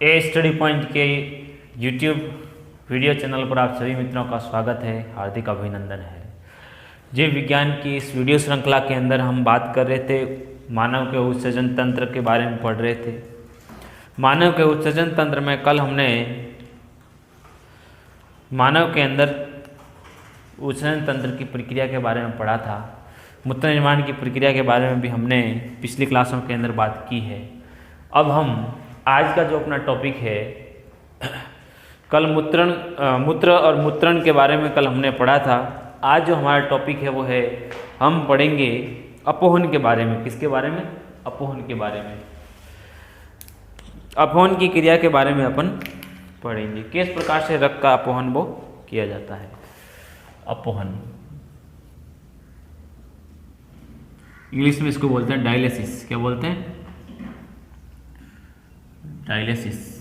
ए study point के YouTube video channel पर आप सभी मित्रों का स्वागत है, हार्दिक अभिनंदन है। जीव विज्ञान की इस वीडियो श्रृंखला के अंदर हम बात कर रहे थे, मानव के उत्सर्जन तंत्र के बारे में पढ़ रहे थे। मानव के उत्सर्जन तंत्र में कल हमने मानव के अंदर उत्सर्जन तंत्र की प्रक्रिया के बारे में पढ़ा था। मूत्र निर्माण की प्रक्रिया के बारे में भी हमने पिछली क्लासों के अंदर बात की है। अब हम आज का जो अपना टॉपिक है, कल मूत्र और मूत्रण के बारे में कल हमने पढ़ा था। आज जो हमारा टॉपिक है वो है, हम पढ़ेंगे अपोहन के बारे में। किसके बारे में? अपोहन के बारे में। अपोहन की क्रिया के बारे में अपन पढ़ेंगे, किस प्रकार से रक्त का अपोहन वो किया जाता है। अपोहन इंग्लिश में इसको बोलते हैं डायलिसिस। क्या बोलते हैं? डायलिसिस।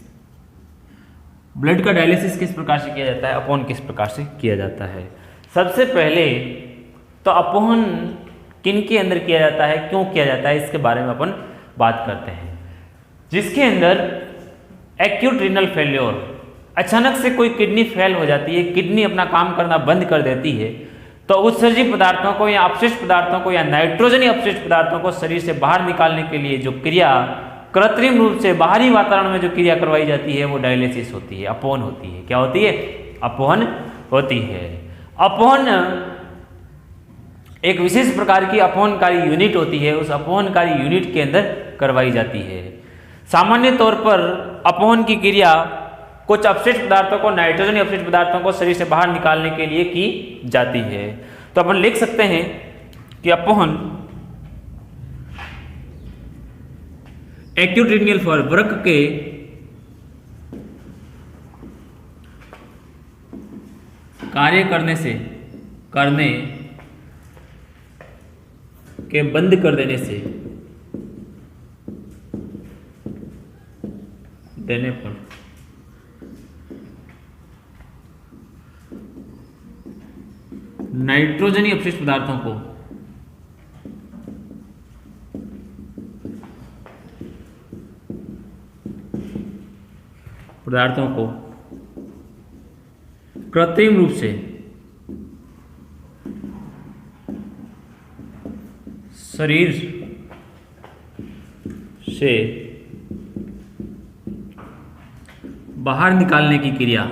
ब्लड का डायलिसिस किस प्रकार से किया जाता है, अपोहन किस प्रकार से किया जाता है। सबसे पहले तो अपोहन किन के अंदर किया जाता है, क्यों किया जाता है, इसके बारे में अपन बात करते हैं। जिसके अंदर एक्यूट रीनल फेल्योर, अचानक से कोई किडनी फेल हो जाती है, किडनी अपना काम करना बंद कर देती है, तो उत्सर्जित पदार्थों को या अपशिष्ट पदार्थों को या नाइट्रोजनी अपशिष्ट पदार्थों को शरीर से बाहर निकालने के लिए जो क्रिया कृत्रिम रूप से बाहरी वातावरण में जो क्रिया करवाई जाती है वो डायलिसिस होती है, अपोहन होती है। क्या होती है? अपोहन होती है। अपोहन एक विशेष प्रकार की अपोहनकारी यूनिट होती है, उस अपोहनकारी यूनिट के अंदर करवाई जाती है। सामान्य तौर पर अपोहन की क्रिया कुछ अपशिष्ट पदार्थों को, नाइट्रोजनी अपशिष्ट पदार्थों को शरीर से बाहर निकालने के लिए की जाती है। तो अपन लिख सकते हैं कि अपोहन एक्यूट रीनल फेल्योर, वृक्क के कार्य करने के बंद कर देने पर नाइट्रोजनी अपशिष्ट पदार्थों को कृत्रिम रूप से शरीर से बाहर निकालने की क्रिया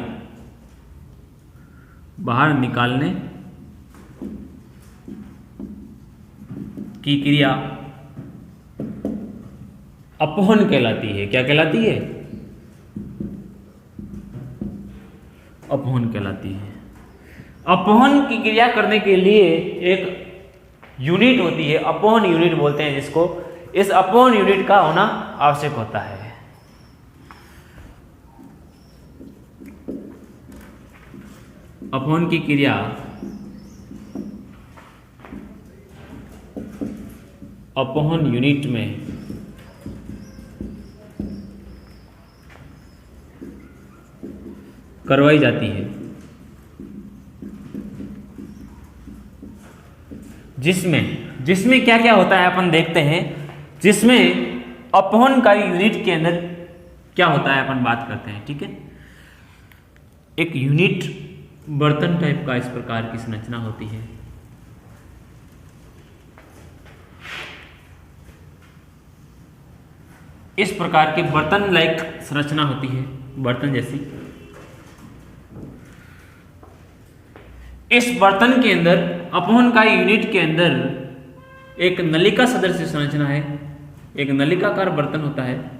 अपोहन कहलाती है। क्या कहलाती है? अपोहन कहलाती है। अपोहन की क्रिया करने के लिए एक यूनिट होती है, अपोहन यूनिट बोलते हैं जिसको। इस अपोहन यूनिट का होना आवश्यक होता है। अपोहन की क्रिया अपोहन यूनिट में करवाई जाती है, जिसमें क्या क्या होता है अपन देखते हैं। जिसमें अपोहनकारी यूनिट के अंदर क्या होता है अपन बात करते हैं, ठीक है। एक यूनिट बर्तन टाइप का इस प्रकार की संरचना होती है। इस प्रकार की बर्तन लाइक संरचना होती है, बर्तन जैसी। इस बर्तन के अंदर, अपोहनकारी यूनिट के अंदर एक नलिका सदृश संरचना है, एक नलिकाकार बर्तन होता है।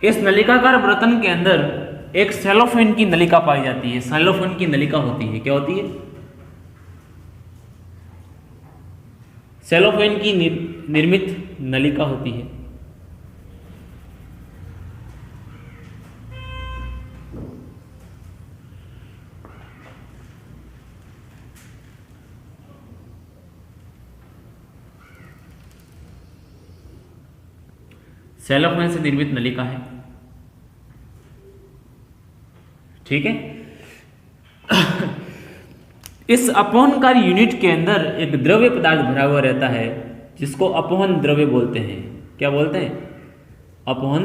इस नलिकाकार बर्तन के अंदर एक सेलोफेन की नलिका पाई जाती है, सेलोफेन की नलिका होती है। क्या होती है? सेलोफेन की निर्मित नलिका होती है। सेलोफेन से निर्मित नलिका है, ठीक है। इस अपोहनकारी यूनिट के अंदर एक द्रव्य पदार्थ भरा हुआ रहता है जिसको अपोहन द्रव्य बोलते हैं। क्या बोलते हैं? अपोहन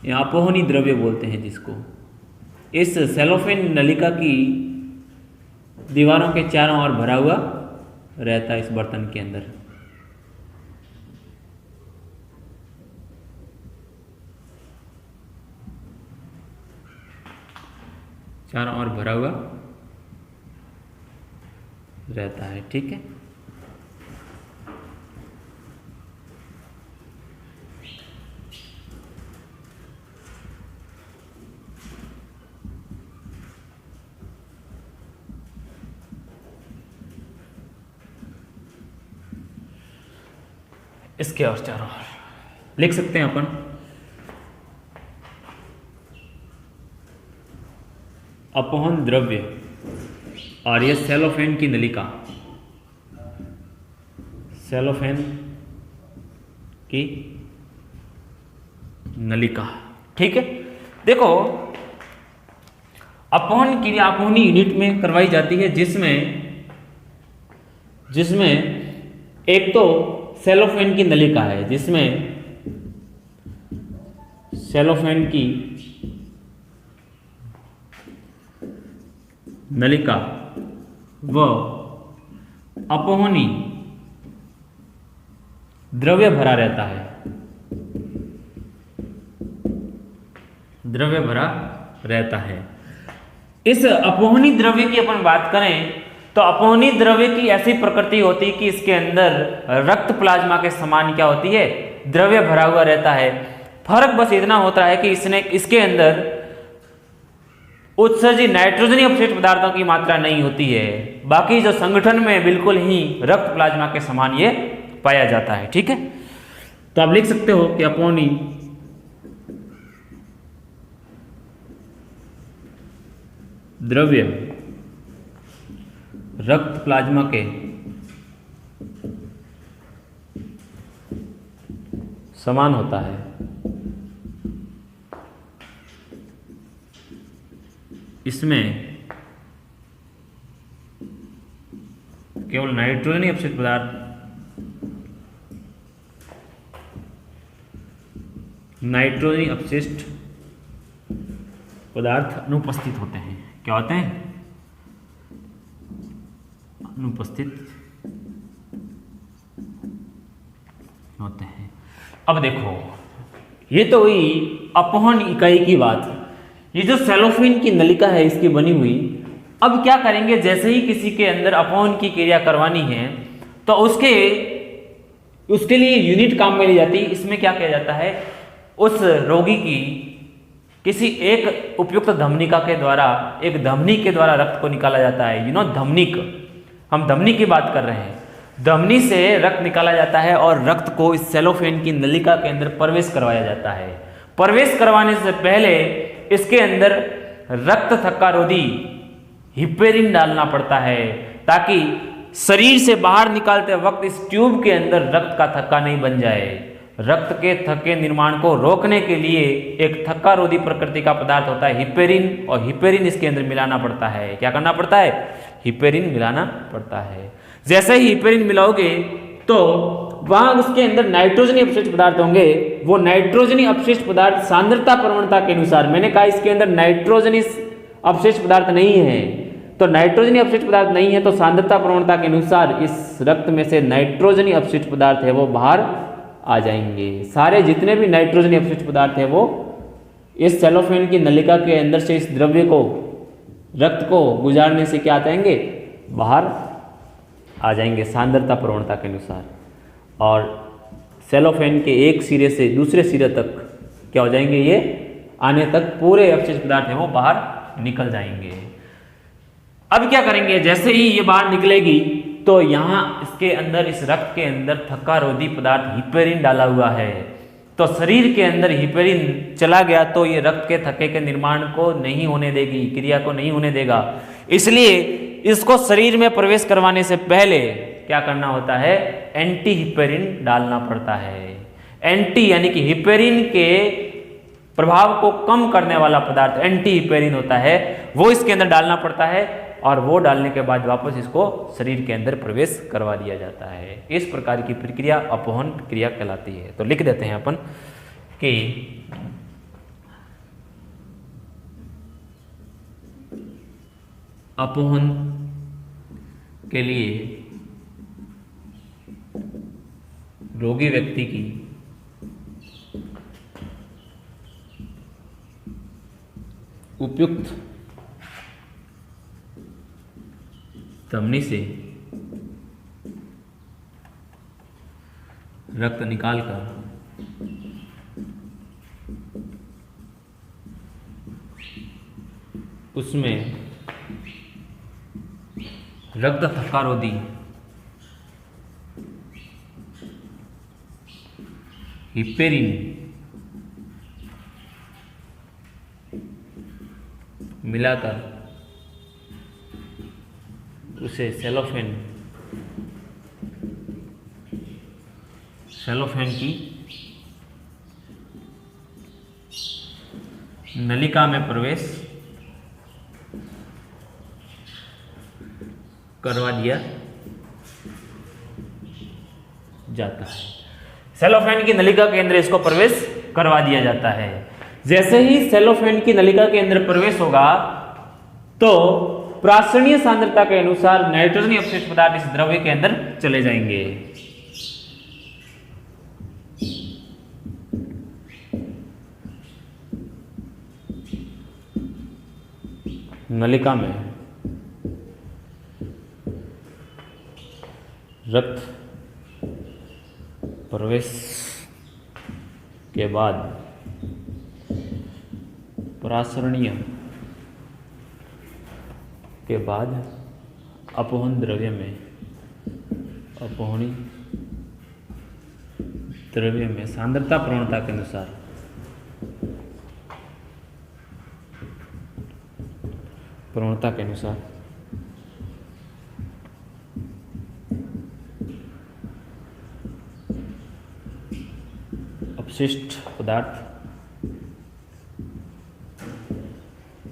या अपोहनी द्रव्य बोलते हैं जिसको, इस सेलोफेन नलिका की दीवारों के चारों ओर भरा हुआ रहता है इस बर्तन के अंदर। चारों ओर भरा हुआ रहता है। ठीक है, इसके और चारों ओर लिख सकते हैं अपन अपोहन द्रव्य और ये सेलोफेन की नलिका, सेलोफेन की नलिका। ठीक है, देखो अपोहन क्रिया अपोहनी यूनिट में करवाई जाती है जिसमें एक तो सेलोफेन की नलिका है, जिसमें सेलोफेन की नलिका व अपोहनी द्रव्य भरा रहता है, द्रव्य भरा रहता है। इस अपोहनी द्रव्य की अपन बात करें तो अपोहनी द्रव्य की ऐसी प्रकृति होती है कि इसके अंदर रक्त प्लाज्मा के समान क्या होती है, द्रव्य भरा हुआ रहता है। फर्क बस इतना होता है कि इसके अंदर उत्सर्जित नाइट्रोजनी अपशिष्ट पदार्थों की मात्रा नहीं होती है, बाकी जो संगठन में बिल्कुल ही रक्त प्लाज्मा के समान ये पाया जाता है। ठीक है, तो आप लिख सकते हो कि अपोहनी द्रव्य रक्त प्लाज्मा के समान होता है। इसमें केवल नाइट्रोजनी अपशिष्ट पदार्थ अनुपस्थित होते हैं। क्या होते हैं? अनुपस्थित होते हैं। अब देखो, ये तो हुई अपोहन इकाई की बात। ये जो सेलोफेन की नलिका है इसकी बनी हुई, अब क्या करेंगे, जैसे ही किसी के अंदर अपोहन की क्रिया करवानी है तो उसके लिए यूनिट काम में ली जाती है। इसमें क्या किया जाता है, उस रोगी की किसी एक उपयुक्त धमनिका के द्वारा, एक धमनी के द्वारा रक्त को निकाला जाता है। धमनिक, हम धमनी की बात कर रहे हैं। धमनी से रक्त निकाला जाता है और रक्त को इस सेलोफेन की नलिका के अंदर प्रवेश करवाया जाता है। प्रवेश करवाने से पहले इसके अंदर रक्त थक्कारोधी हिपेरिन डालना पड़ता है, ताकि शरीर से बाहर निकालते वक्त इस ट्यूब के अंदर रक्त का थक्का नहीं बन जाए। रक्त के थक्के निर्माण को रोकने के लिए एक थक्कारोधी प्रकृति का पदार्थ होता है हिपेरिन, और हिपेरिन इसके अंदर मिलाना पड़ता है। क्या करना पड़ता है? हिपेरिन मिलाना पड़ता है। जैसे ही हिपेरिन मिलाओगे तो वहां उसके अंदर नाइट्रोजनी अपशिष्ट पदार्थ होंगे। वो नाइट्रोजनी अपशिष्ट पदार्थ सांद्रता प्रवणता के अनुसार, मैंने कहा इसके अंदर नाइट्रोजनी अपशिष्ट पदार्थ नहीं है, तो नाइट्रोजनी अपशिष्ट पदार्थ नहीं है तो सांद्रता प्रवणता के अनुसार इस रक्त में से नाइट्रोजनी अपशिष्ट पदार्थ है वो बाहर आ जाएंगे। सारे जितने भी नाइट्रोजनी अपशिष्ट पदार्थ है वो इस सेलोफेन की नलिका के अंदर से इस द्रव्य को, रक्त को गुजारने से क्या आएंगे, बाहर आ जाएंगे सांद्रता प्रवणता के अनुसार। और सेलोफेन के एक सिरे से दूसरे सिरे तक क्या हो जाएंगे, ये आने तक पूरे अपशिष्ट पदार्थ है वो बाहर निकल जाएंगे। अब क्या करेंगे, जैसे ही ये बाहर निकलेगी तो यहाँ इसके अंदर, इस रक्त के अंदर थक्कारोधी पदार्थ हिपेरिन डाला हुआ है। तो शरीर के अंदर हिपेरिन चला गया तो ये रक्त के थक्के के निर्माण को नहीं होने देगी, क्रिया को नहीं होने देगा। इसलिए इसको शरीर में प्रवेश करवाने से पहले क्या करना होता है, एंटी हिपेरिन डालना पड़ता है। एंटी यानी कि हिपेरिन के प्रभाव को कम करने वाला पदार्थ एंटी हिपेरिन होता है, वो इसके अंदर डालना पड़ता है और वो डालने के बाद वापस इसको शरीर के अंदर प्रवेश करवा दिया जाता है। इस प्रकार की प्रक्रिया अपोहन क्रिया कहलाती है। तो लिख देते हैं अपन कि अपहरण के लिए रोगी व्यक्ति की उपयुक्त धमनी से रक्त निकालकर उसमें रक्त थक्कारोधी हिपेरिन मिलाकर उसे सेलोफेन की नलिका में प्रवेश करवा दिया जाता है। सेलोफेन की नलिका के अंदर इसको प्रवेश करवा दिया जाता है। जैसे ही सेलोफेन की नलिका के अंदर प्रवेश होगा तो प्रासरणीय सांद्रता के अनुसार नाइट्रोजन अपशिष्ट पदार्थ इस द्रव्य के अंदर चले जाएंगे। नलिका में रक्त प्रवेश के बाद प्रासरणीय के बाद अपहरण द्रव्य में सांद्रता प्रवणता के अनुसार अपशिष्ट पदार्थ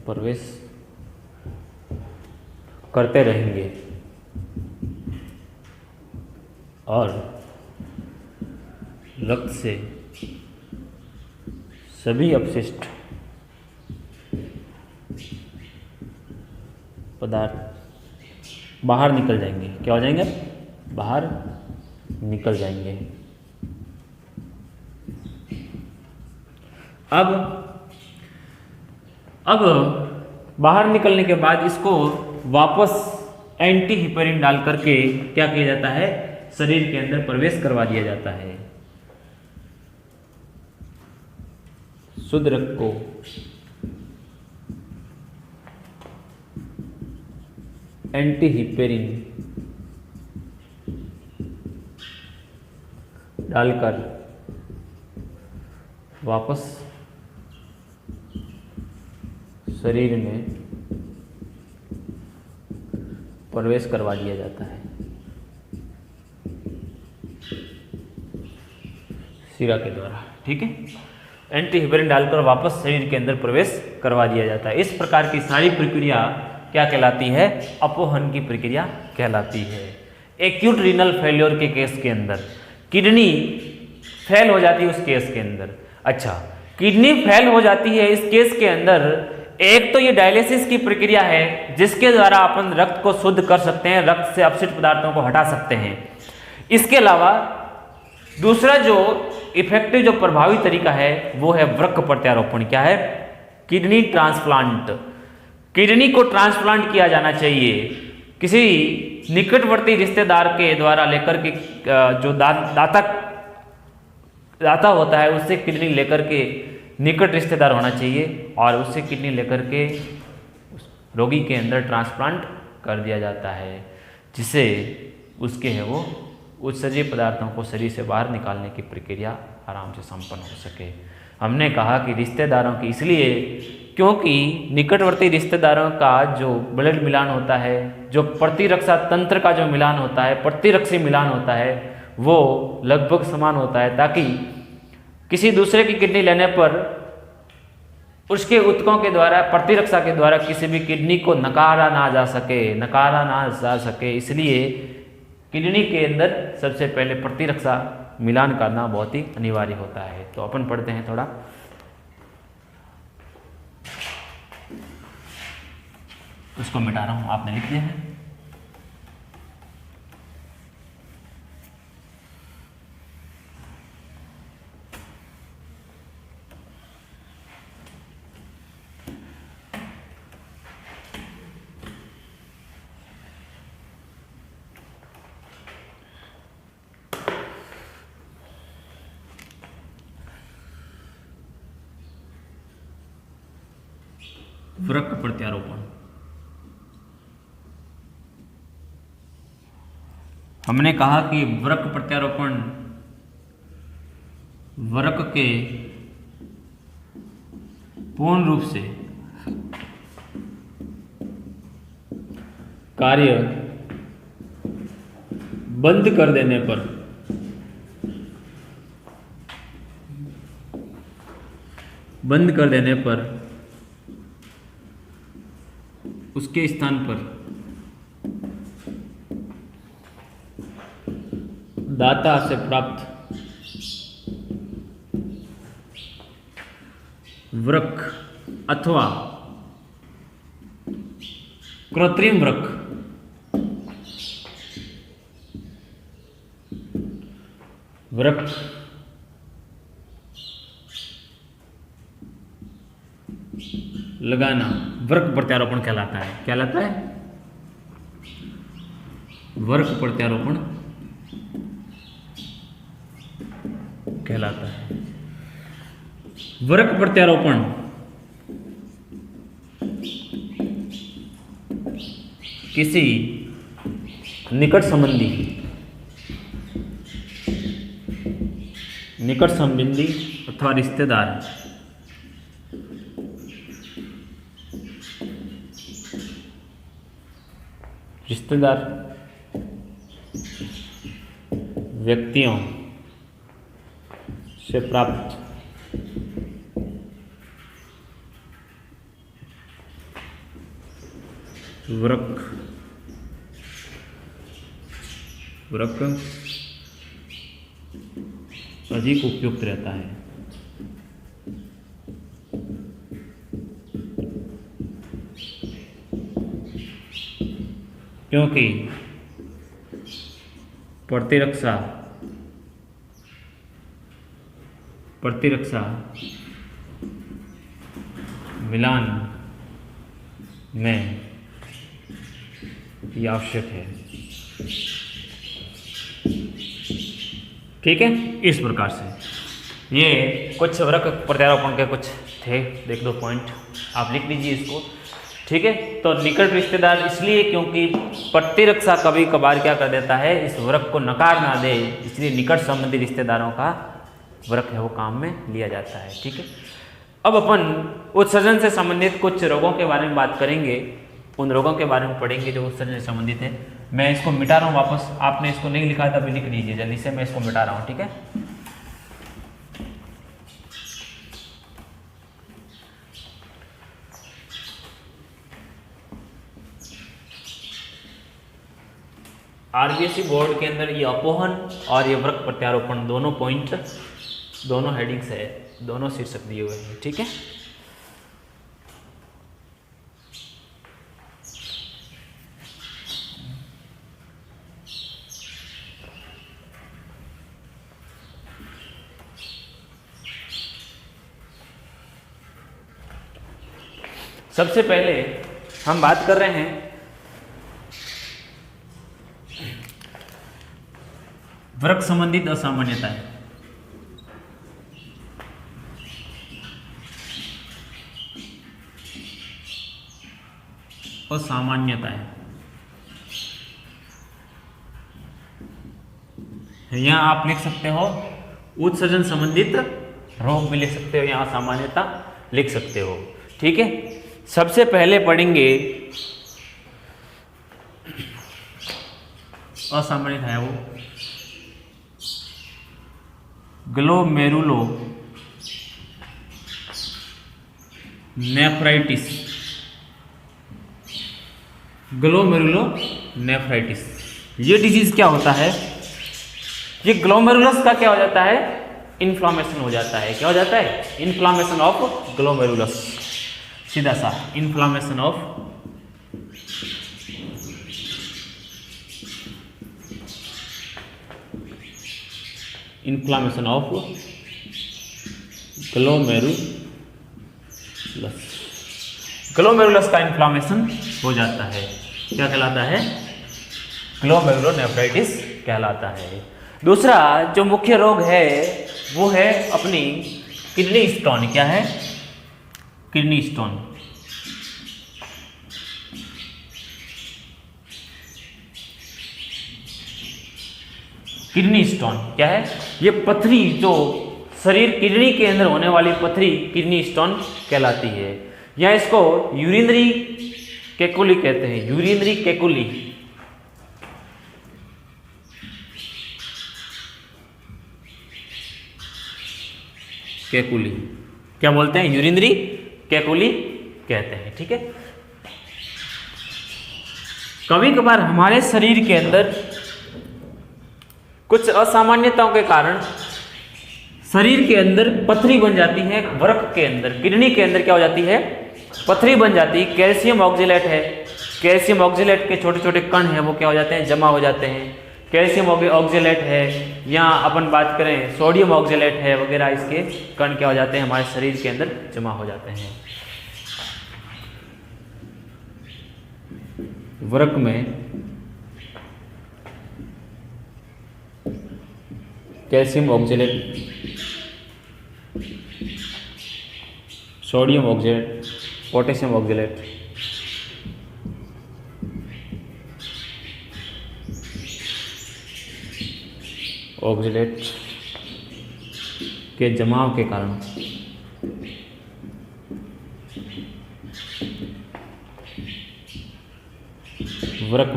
प्रवेश करते रहेंगे और रक्त से सभी अपशिष्ट पदार्थ बाहर निकल जाएंगे। क्या हो जाएंगे? बाहर निकल जाएंगे। अब बाहर निकलने के बाद इसको वापस एंटी हिपेरिन डाल करके क्या किया जाता है? शरीर के अंदर प्रवेश करवा दिया जाता है। शुद्ध रक्त को एंटी हिपेरिन डालकर वापस शरीर में प्रवेश करवा दिया जाता है। शिरा के द्वारा, ठीक है। एंटी हिपेरिन डालकर वापस शरीर के अंदर प्रवेश करवा दिया जाता है। इस प्रकार की सारी प्रक्रिया क्या कहलाती है? अपहरण की प्रक्रिया कहलाती है। एक्यूट रीनल फेल्योर के केस के अंदर किडनी फेल हो जाती है उस केस के अंदर। अच्छा, किडनी फेल हो जाती है इस केस के अंदर, एक तो ये डायलिसिस की प्रक्रिया है जिसके द्वारा अपन रक्त को शुद्ध कर सकते हैं, रक्त से अपशिष्ट पदार्थों को हटा सकते हैं। इसके अलावा दूसरा जो इफेक्टिव जो प्रभावी तरीका है वो है वृक्क प्रत्यारोपण। क्या है? Kidney transplant. किडनी को ट्रांसप्लांट किया जाना चाहिए किसी निकटवर्ती रिश्तेदार के द्वारा लेकर के, जो दाता होता है उससे किडनी लेकर के निकट रिश्तेदार होना चाहिए और उससे किडनी लेकर के रोगी के अंदर ट्रांसप्लांट कर दिया जाता है, जिससे उसके है वो उत्सर्जित पदार्थों को शरीर से बाहर निकालने की प्रक्रिया आराम से संपन्न हो सके। हमने कहा कि रिश्तेदारों की इसलिए क्योंकि निकटवर्ती रिश्तेदारों का जो ब्लड मिलान होता है, जो प्रतिरक्षा तंत्र का जो मिलान होता है, प्रतिरक्षी मिलान होता है, वो लगभग समान होता है, ताकि किसी दूसरे की किडनी लेने पर उसके ऊतकों के द्वारा, प्रतिरक्षा के द्वारा किसी भी किडनी को नकारा ना जा सके। इसलिए किडनी के अंदर सबसे पहले प्रतिरक्षा मिलान करना बहुत ही अनिवार्य होता है। तो अपन पढ़ते हैं थोड़ा। उसको मिटा रहा हूं, आपने लिख दिया है। वृक्क प्रत्यारोपण, हमने कहा कि वृक्क प्रत्यारोपण वृक्क के पूर्ण रूप से कार्य बंद कर देने पर उसके स्थान पर दाता से प्राप्त वृक्क अथवा कृत्रिम वृक्क लगाना वृक्क प्रत्यारोपण कहलाता है। क्या कहलाता है? वृक्क प्रत्यारोपण कहलाता है। वृक्क प्रत्यारोपण किसी निकट संबंधी अथवा रिश्तेदार व्यक्तियों से प्राप्त वृक्क अधिक उपयुक्त रहता है। क्योंकि प्रतिरक्षा मिलान में ये आवश्यक है। ठीक है, इस प्रकार से ये कुछ वृक्क प्रत्यारोपण के कुछ थे, देख दो पॉइंट, आप लिख लीजिए इसको। ठीक है, तो निकट रिश्तेदार इसलिए क्योंकि प्रतिरक्षा कभी कभार क्या कर देता है, इस वृक्क को नकार ना दे, इसलिए निकट संबंधी रिश्तेदारों का वृक्क है वो काम में लिया जाता है। ठीक है, अब अपन उत्सर्जन से संबंधित कुछ रोगों के बारे में बात करेंगे, उन रोगों के बारे में पढ़ेंगे जो उत्सर्जन से संबंधित है। मैं इसको मिटा रहा हूँ वापस, आपने इसको नहीं लिखा था, अभी लिख लीजिए जल्दी से, मैं इसको मिटा रहा हूँ। ठीक है, आरबीएससी बोर्ड के अंदर ये अपोहन और ये वृक्क प्रत्यारोपण दोनों पॉइंट, दोनों हेडिंग्स है, दोनों शीर्षक दिए हुए हैं। ठीक है, सबसे पहले हम बात कर रहे हैं वृक्क संबंधित असामान्यताएं। यहां आप लिख सकते हो उत्सर्जन संबंधित रोग भी लिख सकते हो, यहां असामान्यता लिख सकते हो। ठीक है, सबसे पहले पढ़ेंगे असामान्यता है वो ग्लोमेरुलो नेफ्राइटिस। ये डिजीज क्या होता है? ये ग्लोमेरुलस का क्या हो जाता है? इन्फ्लामेशन हो जाता है। क्या हो जाता है? इन्फ्लामेशन ऑफ ग्लोमेरुलस, सीधा सा inflammation of inflammation of glomerulus, glomerulus का इन्फ्लामेशन हो जाता है, क्या कहलाता है? ग्लोमेरुलोनेफ्राइटिस कहलाता है। दूसरा जो मुख्य रोग है वो है अपनी किडनी स्टोन। क्या है? Kidney stone. किडनी स्टोन क्या है? ये पथरी, जो शरीर किडनी के अंदर होने वाली पथरी किडनी स्टोन कहलाती है, या इसको यूरिनरी कैकुली कहते हैं। यूरिनरी कैकुली, कैकुली क्या बोलते हैं? यूरिनरी कैकुली कहते हैं। ठीक है। कभी कभार हमारे शरीर के अंदर कुछ असामान्यताओं के कारण शरीर के अंदर पथरी बन जाती है। वृक्क के अंदर, किडनी के अंदर क्या हो जाती है? पथरी बन जाती है। कैल्शियम ऑक्जेलेट है, कैल्शियम ऑक्जेलेट के छोटे छोटे कण हैं वो क्या हो जाते हैं? जमा हो जाते हैं। कैल्शियम ऑक्जेलेट है, या अपन बात करें सोडियम ऑक्जेलेट है वगैरह, इसके कण क्या हो जाते हैं? हमारे शरीर के अंदर जमा हो जाते हैं। वृक्क में calcium oxalate, sodium oxalate, potassium oxalate, oxalate के जमाव के कारण वृक्क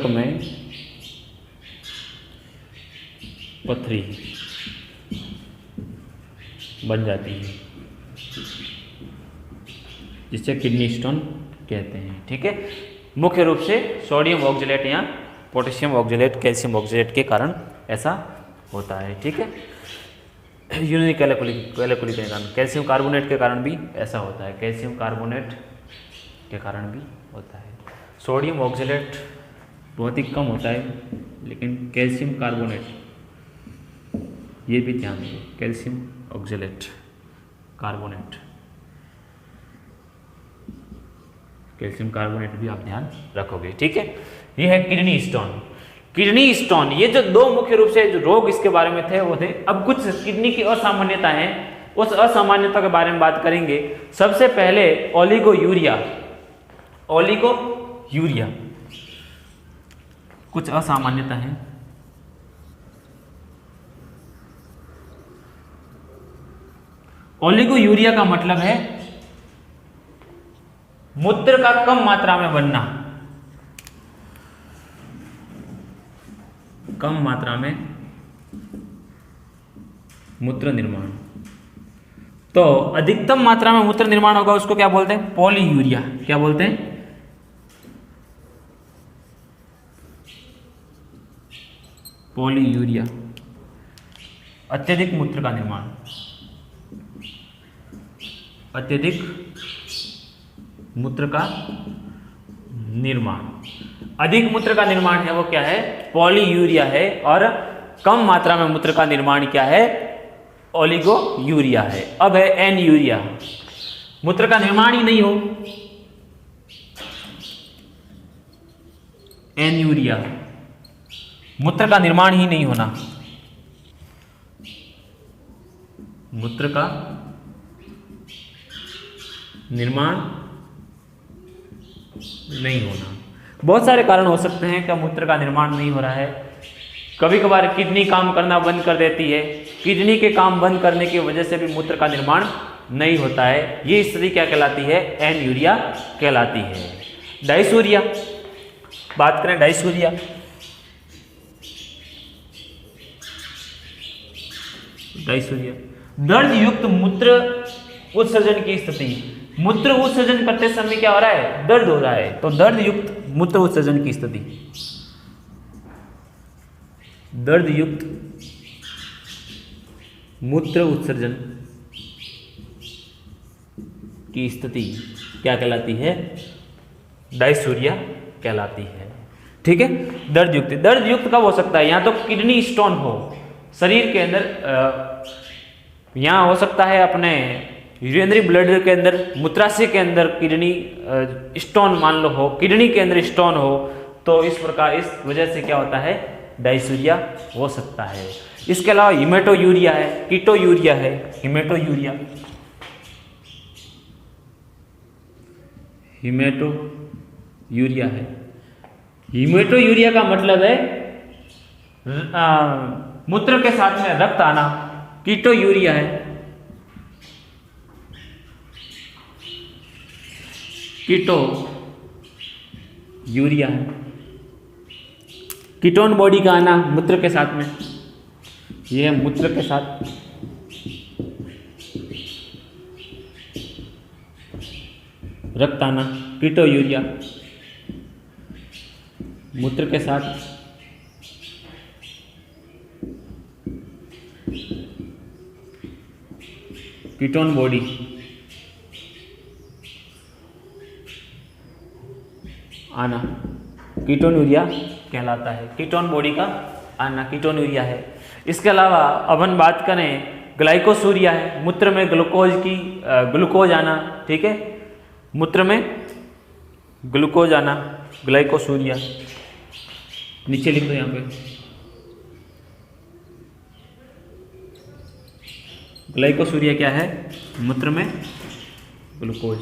में पथरी बन जाती है, जिसे किडनी स्टोन कहते हैं। ठीक है। मुख्य रूप से सोडियम ऑक्जेलेट या पोटेशियम ऑक्जेलेट, कैल्शियम ऑक्जेलेट के कारण ऐसा होता है। ठीक है। यूरिनरी कैकुली के कारण, कैल्शियम कार्बोनेट के कारण भी ऐसा होता है। कैल्शियम कार्बोनेट के कारण भी होता है। सोडियम ऑक्जेलेट बहुत ही कम होता है, लेकिन कैल्शियम कार्बोनेट ये भी ध्यान दो। Calcium oxalate, carbonate, calcium carbonate भी आप ध्यान रखोगे। ठीक है। ये है किडनी स्टोन। किडनी स्टोन, ये जो दो मुख्य रूप से जो रोग इसके बारे में थे वो थे। अब कुछ किडनी की असामान्यता है, उस असामान्यता के बारे में बात करेंगे। सबसे पहले ओलिगोयूरिया। ओलिगोयूरिया कुछ असामान्यता है। ओलिगोयूरिया का मतलब है मूत्र का कम मात्रा में बनना, कम मात्रा में मूत्र निर्माण। तो अधिकतम मात्रा में मूत्र निर्माण होगा उसको क्या बोलते हैं? पॉलीयूरिया। क्या बोलते हैं? पॉलीयूरिया। अत्यधिक मूत्र का निर्माण, अत्यधिक मूत्र का निर्माण। अधिक मूत्र का निर्माण है वो क्या है? पॉलीयूरिया है। और कम मात्रा में मूत्र का निर्माण क्या है? ओलिगोयूरिया है। अब है एनयूरिया। मूत्र का निर्माण ही नहीं हो, एनयूरिया, मूत्र का निर्माण ही नहीं होना, मूत्र का निर्माण नहीं होना। बहुत सारे कारण हो सकते हैं कि मूत्र का निर्माण नहीं हो रहा है। कभी कभार किडनी काम करना बंद कर देती है, किडनी के काम बंद करने की वजह से भी मूत्र का निर्माण नहीं होता है। ये स्थिति क्या कहलाती है? एनयूरिया कहलाती है। डायसूरिया, बात करें डायसूरिया। डायसूरिया दर्द युक्त मूत्र उत्सर्जन की स्थिति। मूत्र उत्सर्जन करते समय क्या हो रहा है? दर्द हो रहा है, तो दर्द युक्त मूत्र उत्सर्जन की स्थिति। दर्द युक्त मूत्र उत्सर्जन की स्थिति क्या कहलाती है? डायसूरिया कहलाती है। ठीक है। दर्द युक्त कब हो सकता है? यहाँ तो किडनी स्टोन हो शरीर के अंदर, यहाँ हो सकता है अपने यूरिनरी ब्लडर के अंदर, मूत्राशय के अंदर किडनी स्टोन मान लो हो, किडनी के अंदर स्टोन हो, तो इस प्रकार इस वजह से क्या होता है? डायसूरिया हो सकता है। इसके अलावा हिमेटोयूरिया है, कीटोयूरिया है, हिमेटोयूरिया है। हिमेटोयूरिया का मतलब है मूत्र के साथ में रक्त आना। कीटोयूरिया है, कीटोयूरिया है, कीटोन बॉडी का आना मूत्र के साथ में, ये मूत्र के साथ रक्त आना, कीटोयूरिया मूत्र के साथ कीटोन बॉडी आना, कीटोनूरिया कहलाता है। कीटोन बॉडी का आना कीटोनूरिया है। इसके अलावा अपन बात करें ग्लाइकोसूरिया है, मूत्र में ग्लूकोज आना। ठीक है, मूत्र में ग्लूकोज आना, ग्लाइकोसूरिया। नीचे लिख दो यहाँ पे, ग्लाइकोसूरिया क्या है? मूत्र में ग्लूकोज।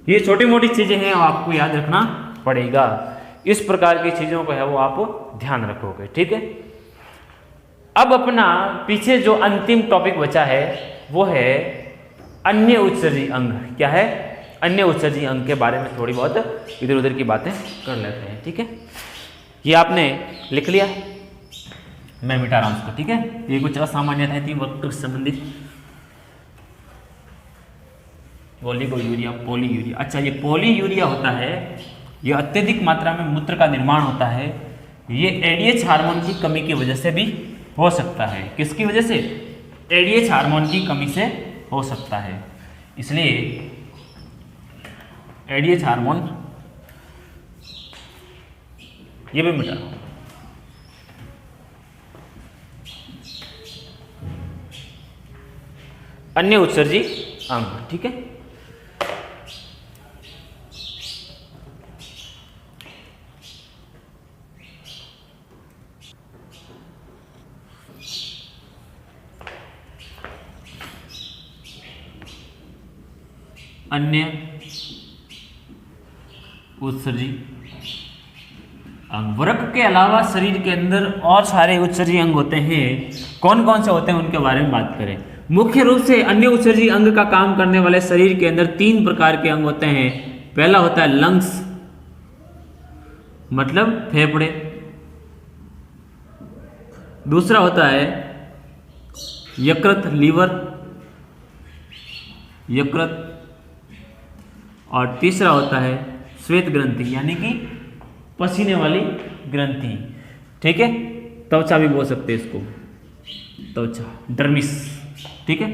ये छोटी मोटी चीजें हैं, आपको याद रखना पड़ेगा। इस प्रकार की चीजों को है वो आप ध्यान रखोगे। ठीक है। अब अपना पीछे जो अंतिम टॉपिक बचा है वो है अन्य उत्सर्जी अंग। क्या है? अन्य उत्सर्जी अंग के बारे में थोड़ी बहुत इधर उधर की बातें कर लेते हैं। ठीक है, ये आपने लिख लिया, मैं मिटा रहा हूं उसको। ठीक है, ये कुछ असामान्यता थी वक्त से संबंधित। Oliguria, polyuria. अच्छा, ये पॉलीयूरिया होता है, ये अत्यधिक मात्रा में मूत्र का निर्माण होता है। ये एडीएच हार्मोन की कमी की वजह से भी हो सकता है। किसकी वजह से? एडीएच हार्मोन की कमी से हो सकता है। इसलिए एडीएच हार्मोन ये भी मिटा। अन्य उत्सर्जी अंग। ठीक है, अन्य उत्सर्जी अंग। वृक्क के अलावा शरीर के अंदर और सारे उत्सर्जी अंग होते हैं। कौन कौन से होते हैं उनके बारे में बात करें। मुख्य रूप से अन्य उत्सर्जी अंग का काम करने वाले शरीर के अंदर 3 प्रकार के अंग होते हैं। पहला होता है लंग्स, मतलब फेफड़े। दूसरा होता है यकृत, लीवर, यकृत। और तीसरा होता है श्वेत ग्रंथि, यानी कि पसीने वाली ग्रंथि। ठीक है, त्वचा भी बोल सकते हैं इसको, त्वचा, डर्मिस। ठीक है।